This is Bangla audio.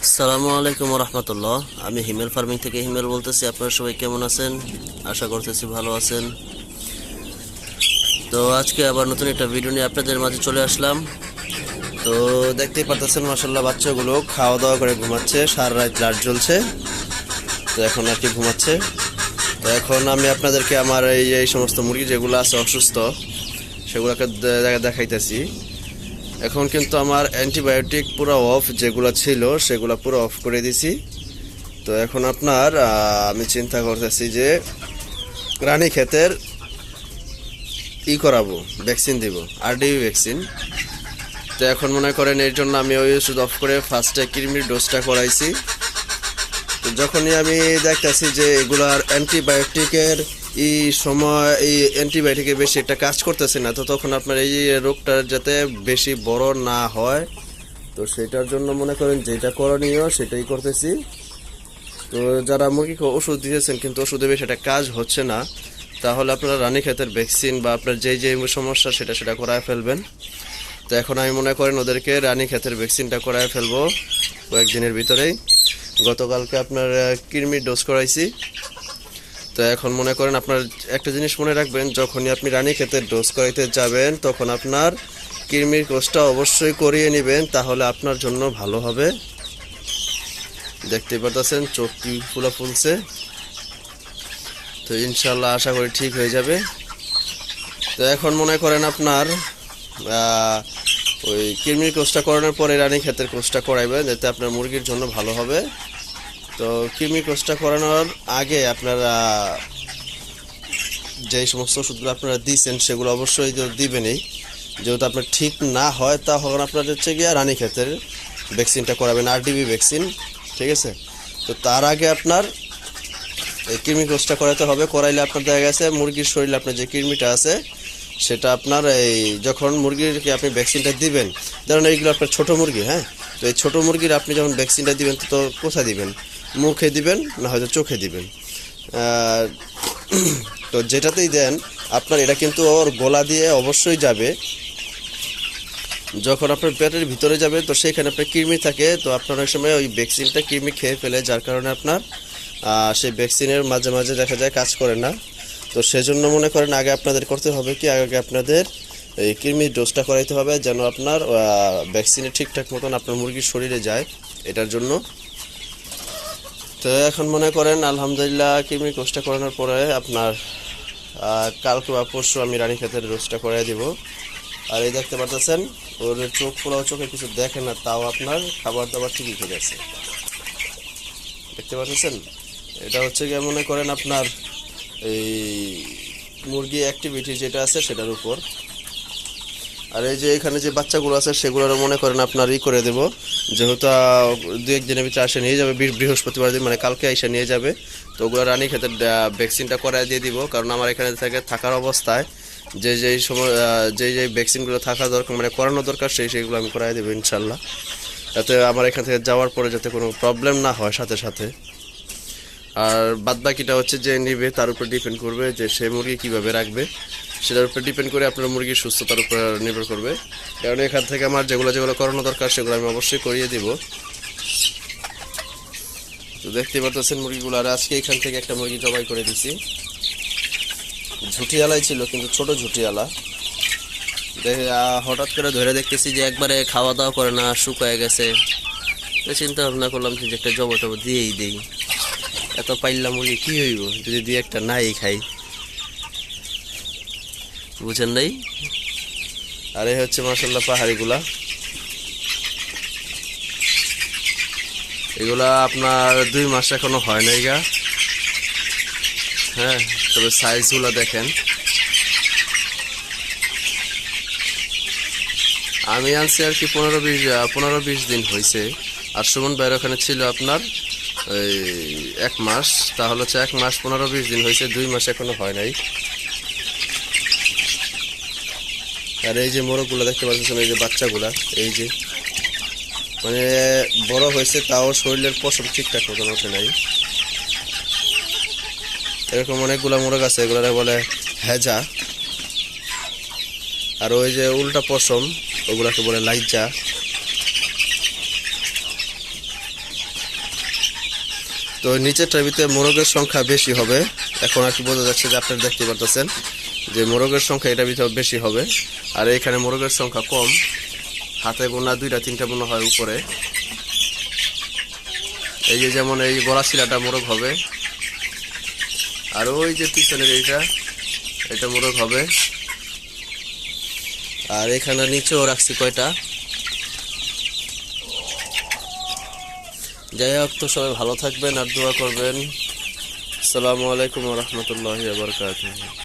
আসসালামু আলাইকুম রহমতুল্লাহ। আমি হিমেল ফার্মিং থেকে হিমেল বলতেছি। আপনারা সবাই কেমন আছেন? আশা করতেছি ভালো আছেন। তো আজকে আবার নতুন একটা ভিডিও নিয়ে আপনাদের মাঝে চলে আসলাম। তো দেখতেই পারতেছেন মাশাআল্লাহ বাচ্চাগুলো খাওয়া দাওয়া করে ঘুমাচ্ছে, সারা রাত লাইট জ্বলছে। তো এখন আর কি ঘুমাচ্ছে। তো এখন আমি আপনাদেরকে আমার এই সমস্ত মুরগি যেগুলো আছে অসুস্থ সেগুলোকে দেখাইতেছি। এখন কিন্তু আমার অ্যান্টিবায়োটিক পুরো অফ, যেগুলো ছিল সেগুলো পুরো অফ করে দিছি। তো এখন আপনার আমি চিন্তা করতেছি যে রানীক্ষেতের করাবো, ভ্যাকসিন দিব, আরডিবি ভ্যাকসিন। তো এখন মনে করেন এর জন্য আমি ওই ওষুধ অফ করে ফার্স্টে কৃমির ডোজটা করাইছি। তো যখনই আমি দেখতেছি যে এগুলার অ্যান্টিবায়োটিকের এই অ্যান্টিবায়োটিকের বেশি একটা কাজ করতেছে না, তো তখন আপনার এই রোগটা যাতে বেশি বড় না হয়, তো সেটার জন্য মনে করেন যেটা করণীয় সেটাই করতেছি। তো যারা মুরগিকে ওষুধ দিয়েছেন কিন্তু ওষুধে বেশি একটা কাজ হচ্ছে না, তাহলে আপনারা রানীক্ষেতের ভ্যাকসিন বা আপনার যেই সমস্যা সেটা করায় ফেলবেন। তো এখন আমি মনে করেন ওদেরকে রানীক্ষেতের ভ্যাকসিনটা করায় ফেলবো কয়েকদিনের ভিতরেই। গতকালকে আপনার কৃমির ডোজ করাইছি। তো এখন মনে করেন আপনার একটা জিনিস মনে রাখবেন, যখনই আপনি রানীক্ষেতের ডোজ করাইতে যাবেন তখন আপনার কৃমির কোর্সটা অবশ্যই করিয়ে নেবেন, তাহলে আপনার জন্য ভালো হবে। দেখতে পাচ্ছেন চোখ কি ফুলছে। তো ইনশাল্লাহ আশা করি ঠিক হয়ে যাবে। তো এখন মনে করেন আপনার ওই কৃমির কোর্সটা করানোর পরে রানীক্ষেতের কোর্সটা করাইবেন, যাতে আপনার মুরগির জন্য ভালো হবে। তো কৃমির কোর্সটা করানোর আগে আপনারা যেই সমস্ত ওষুধগুলো আপনারা দিয়েছেন সেগুলো অবশ্যই দিবেনই। যেহেতু আপনার ঠিক না হয় তখন আপনার হচ্ছে গিয়ে রানীক্ষেতের ভ্যাকসিনটা করাবেন, আরডিবি ভ্যাকসিন, ঠিক আছে। তো তার আগে আপনার এই কৃমি কোর্সটা করাতে হবে। করাইলে আপনার দেখা গেছে মুরগির শরীরে আপনার যে কৃমিটা আছে সেটা আপনার এই যখন মুরগিরকে আপনি ভ্যাকসিনটা দিবেন, ধরুন এইগুলো আপনার ছোটো মুরগি, হ্যাঁ, তো এই ছোটো মুরগির আপনি যখন ভ্যাকসিনটা দিবেন তো কোথায় দিবেন? মুখে দিবেন না হয়তো চোখে দিবেন। তো যেটাতেই দেন আপনার এটা কিন্তু ওর গলা দিয়ে অবশ্যই যাবে। যখন আপনার পেটের ভিতরে যাবে তো সেখানে আপনার কৃমি থাকে, তো আপনার অনেক সময় ওই ভ্যাকসিনটা কৃমি খেয়ে ফেলে, যার কারণে আপনার সেই ভ্যাকসিনের মাঝে মাঝে দেখা যায় কাজ করে না। তো সেজন্য মনে করেন আগে আপনাদের করতে হবে কি, আগে আপনাদের এই কৃমির ডোজটা করাইতে হবে, যেন আপনার ভ্যাকসিনে ঠিকঠাক মতন আপনার মুরগির শরীরে যায়, এটার জন্য। তো এখন মনে করেন আলহামদুলিল্লাহ কৃমির ডোজটা করানোর পরে আপনার কালকে বা পরশু আমি রানীক্ষেতের ডোজটা করাই দিব। আর এই দেখতে পাচ্ছেন ওর চোখ ফোলাও, চোখে কিছু দেখে না, তাও আপনার খাবার দাবার ঠিকই খেয়ে গেছে। দেখতে পাচ্ছেন এটা হচ্ছে গিয়ে মনে করেন আপনার এই মুরগি অ্যাক্টিভিটি যেটা আছে সেটার উপর। আর এই যে এখানে যে বাচ্চাগুলো আছে সেগুলোরও মনে করেন আপনার করে দেব, যেহেতু দু একদিনের ভিতরে আসে নিয়ে যাবে, বৃহস্পতিবার দিন মানে কালকে এসে নিয়ে যাবে। তো ওগুলো রানীক্ষেতের ভ্যাকসিনটা করায় দিয়ে দিব, কারণ আমার এখানে থাকার অবস্থায় যেই সময় যেই ভ্যাকসিনগুলো থাকা দরকার মানে করানো দরকার সেইগুলো আমি করাই দেবো ইনশাল্লাহ, যাতে আমার এখান থেকে যাওয়ার পরে যাতে কোনো প্রবলেম না হয় সাথে সাথে। আর বাদবাকিটা হচ্ছে যে নিবে তার উপর ডিপেন্ড করবে যে সে মুরগি কীভাবে রাখবে, সেটার উপর ডিপেন্ড করে আপনার মুরগির সুস্থতার উপর নির্ভর করবে। কারণ এখান থেকে আমার যেগুলো করানো দরকার সেগুলো আমি অবশ্যই করিয়ে দিব। তো দেখতে পাচ্ছেন মুরগিগুলো। আর আজকে এখান থেকে একটা মুরগি জবাই করে দিছি, ঝুটিয়ালাই ছিল কিন্তু ছোট ঝুটিয়ালা। দেখে হঠাৎ করে ধরে দেখতেছি যে একবারে খাওয়া দাওয়া করে না, শুকায় গেছে। চিন্তা ভাবনা করলাম যে একটা জব দিয়েই দেই, এত পাইলাম মুরগি কি হইব যদি দুই একটা নাই খাই, বুঝেন নাই। আর এই হচ্ছে মাশাআল্লাহ পাহাড়িগুলা, এগুলা আপনার 2 মাস এখনো হয় না এগা, হ্যাঁ। তবে সাইজগুলো দেখেন। আমি আনছি আর কি 15-20 দিন হয়েছে। আর সুমন ভাইয়ের ওখানে ছিল আপনার ওই 1 মাস, তাহলে হচ্ছে 1 মাস 15-20 দিন হয়েছে, 2 মাস এখনো হয় নাই। আর এই যে মোরগগুলো দেখতে পাচ্ছেন, এই যে বাচ্চাগুলা, এই যে মানে বড় হয়েছে তাও শরীরের পশম ঠিকঠাক মতন ওঠে নাই। এরকম অনেকগুলো মোরগ আছে, এগুলো বলে হেজা। আর ওই যে উল্টা পশম ওগুলাকে বলে লাইজা। তো নিচেরটার ভিতরে মোরগের সংখ্যা বেশি হবে। এখন আর কি বোঝা যাচ্ছে যে আপনারা দেখতে পারতেছেন যে মোরগের সংখ্যা এটার ভিতরে বেশি হবে, আর এখানে মোরগের সংখ্যা কম, হাতে গোনা 2-3টা মনে হয় উপরে। এই যে যেমন এই গলাশিলাটা মোরগ হবে, আর ওই যে পিছনের এটা মোরগ হবে, আর এখানে নিচেও রাখছি কয়টা। যাই হোক, তো সবাই ভালো থাকবেন আর দোয়া করবেন। আসসালামু আলাইকুম ওয়া রাহমাতুল্লাহি ওয়া বারাকাতুহু।